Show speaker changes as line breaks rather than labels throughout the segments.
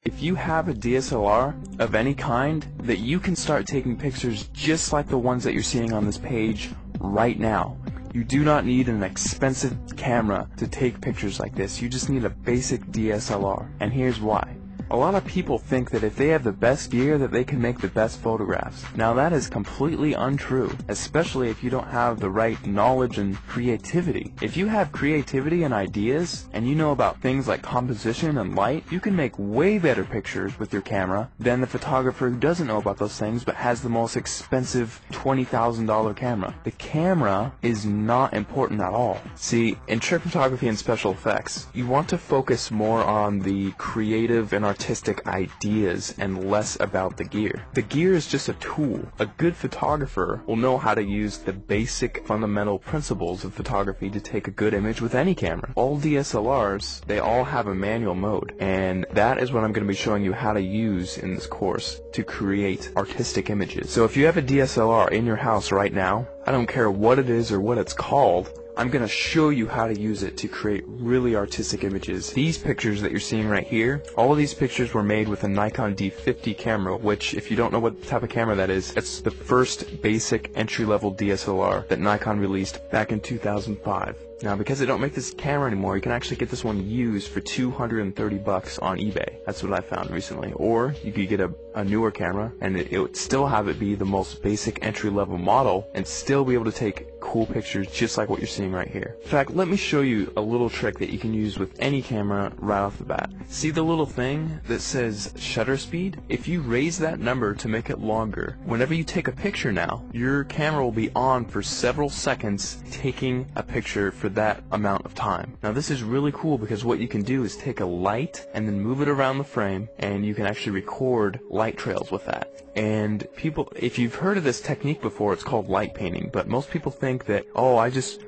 If you have a DSLR of any kind, that you can start taking pictures just like the ones that you're seeing on this page right now. You do not need an expensive camera to take pictures like this. You just need a basic DSLR, and here's why. A lot of people think that if they have the best gear that they can make the best photographs. Now that is completely untrue, especially if you don't have the right knowledge and creativity. If you have creativity and ideas, and you know about things like composition and light, you can make way better pictures with your camera than the photographer who doesn't know about those things but has the most expensive $20,000 camera. The camera is not important at all. See, in trick photography and special effects, you want to focus more on the creative and artistic ideas and less about the gear. The gear is just a tool. A good photographer will know how to use the basic fundamental principles of photography to take a good image with any camera. All DSLRs, they all have a manual mode, and that is what I'm going to be showing you how to use in this course to create artistic images. So if you have a DSLR in your house right now, I don't care what it is or what it's called, I'm going to show you how to use it to create really artistic images. These pictures that you're seeing right here, all of these pictures were made with a Nikon D50 camera, which, if you don't know what type of camera that is, it's the first basic entry-level DSLR that Nikon released back in 2005. Now, because they don't make this camera anymore, you can actually get this one used for $230 on eBay. That's what I found recently. Or you could get a newer camera, and it would still have it be the most basic entry-level model, and still be able to take cool pictures just like what you're seeing right here. In fact, let me show you a little trick that you can use with any camera right off the bat. See the little thing that says shutter speed? If you raise that number to make it longer, whenever you take a picture now, your camera will be on for several seconds taking a picture for that amount of time. Now this is really cool because what you can do is take a light and then move it around the frame, and you can actually record light trails with that. And people, if you've heard of this technique before, it's called light painting, but most people think that, oh, I just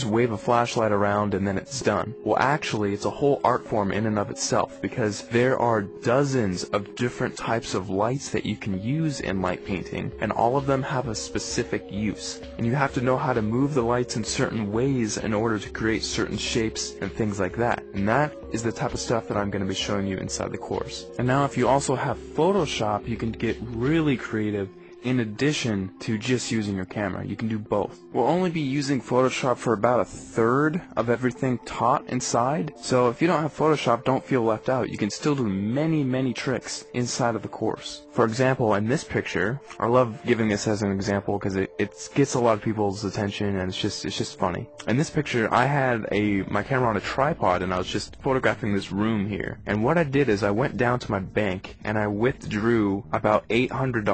wave a flashlight around and then it's done. Well, actually, it's a whole art form in and of itself, because there are dozens of different types of lights that you can use in light painting, and all of them have a specific use. And you have to know how to move the lights in certain ways in order to create certain shapes and things like that. And that is the type of stuff that I'm going to be showing you inside the course. And now if you also have Photoshop, you can get really creative. In addition to just using your camera, you can do both. We'll only be using Photoshop for about a third of everything taught inside, so if you don't have Photoshop, don't feel left out. You can still do many tricks inside of the course. For example, in this picture, I love giving this as an example because it gets a lot of people's attention, and it's just funny. In this picture, I had my camera on a tripod, and I was just photographing this room here. And what I did is I went down to my bank and I withdrew about $800,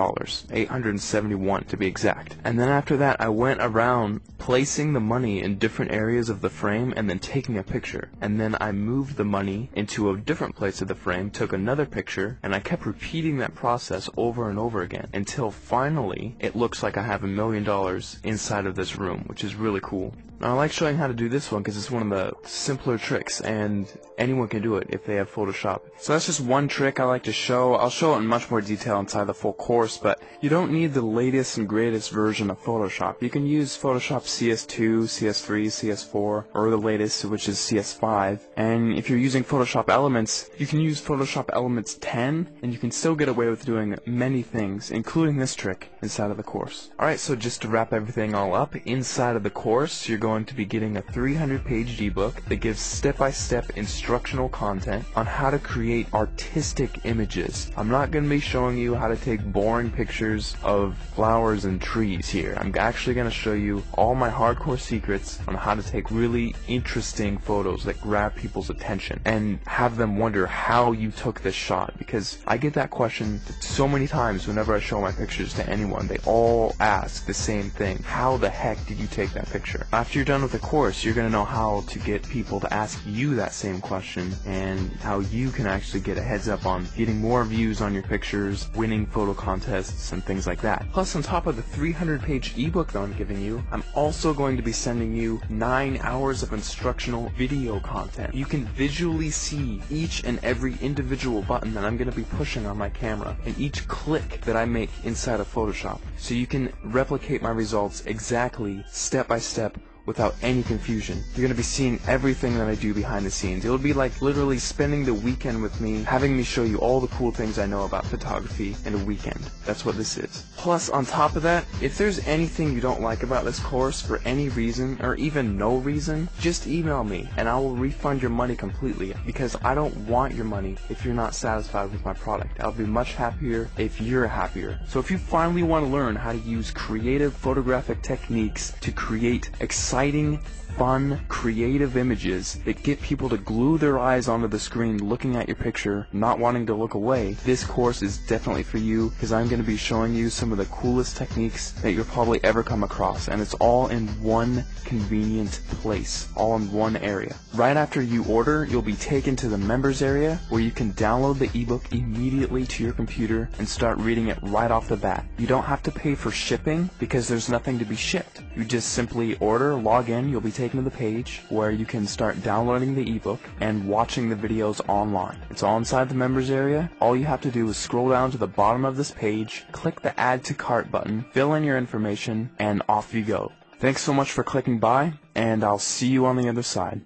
$871 to be exact. And then after that, I went around placing the money in different areas of the frame and then taking a picture. And then I moved the money into a different place of the frame, took another picture, and I kept repeating that process over and over again until finally it looks like I have $1 million inside of this room, which is really cool. Now, I like showing how to do this one because it's one of the simpler tricks, and anyone can do it if they have Photoshop. So that's just one trick I like to show. I'll show it in much more detail inside the full course, but you don't need the latest and greatest version of Photoshop. You can use Photoshop CS2, CS3, CS4, or the latest, which is CS5. And if you're using Photoshop Elements, you can use Photoshop Elements 10, and you can still get away with doing many things, including this trick, inside of the course. Alright, so just to wrap everything all up, inside of the course, you're going to be getting a 300-page ebook that gives step-by-step instructional content on how to create artistic images. I'm not going to be showing you how to take boring pictures of flowers and trees here. I'm actually going to show you all my hardcore secrets on how to take really interesting photos that grab people's attention and have them wonder how you took this shot, because I get that question so many times whenever I show my pictures to anyone. They all ask the same thing: how the heck did you take that picture? After you're done with the course, you're going to know how to get people to ask you that same question, and how you can actually get a heads up on getting more views on your pictures, winning photo contests, and things like that. Plus, on top of the 300-page ebook that I'm giving you, I'm also going to be sending you 9 hours of instructional video content. You can visually see each and every individual button that I'm going to be pushing on my camera, and each click that I make inside of Photoshop, so you can replicate my results exactly, step by step, without any confusion. You're gonna be seeing everything that I do behind the scenes. It'll be like literally spending the weekend with me, having me show you all the cool things I know about photography in a weekend. That's what this is. Plus, on top of that, if there's anything you don't like about this course for any reason, or even no reason, just email me and I will refund your money completely, because I don't want your money if you're not satisfied with my product. I'll be much happier if you're happier. So if you finally want to learn how to use creative photographic techniques to create exciting, fun, creative images that get people to glue their eyes onto the screen looking at your picture, not wanting to look away, this course is definitely for you, because I'm going to be showing you some of the coolest techniques that you'll probably ever come across, and it's all in one convenient place, all in one area. Right after you order, you'll be taken to the members area where you can download the ebook immediately to your computer and start reading it right off the bat. You don't have to pay for shipping because there's nothing to be shipped. You just simply order, log in, you'll be taken to the page where you can start downloading the ebook and watching the videos online. It's all inside the members area. All you have to do is scroll down to the bottom of this page, click the add to cart button, fill in your information, and off you go. Thanks so much for clicking by, and I'll see you on the other side.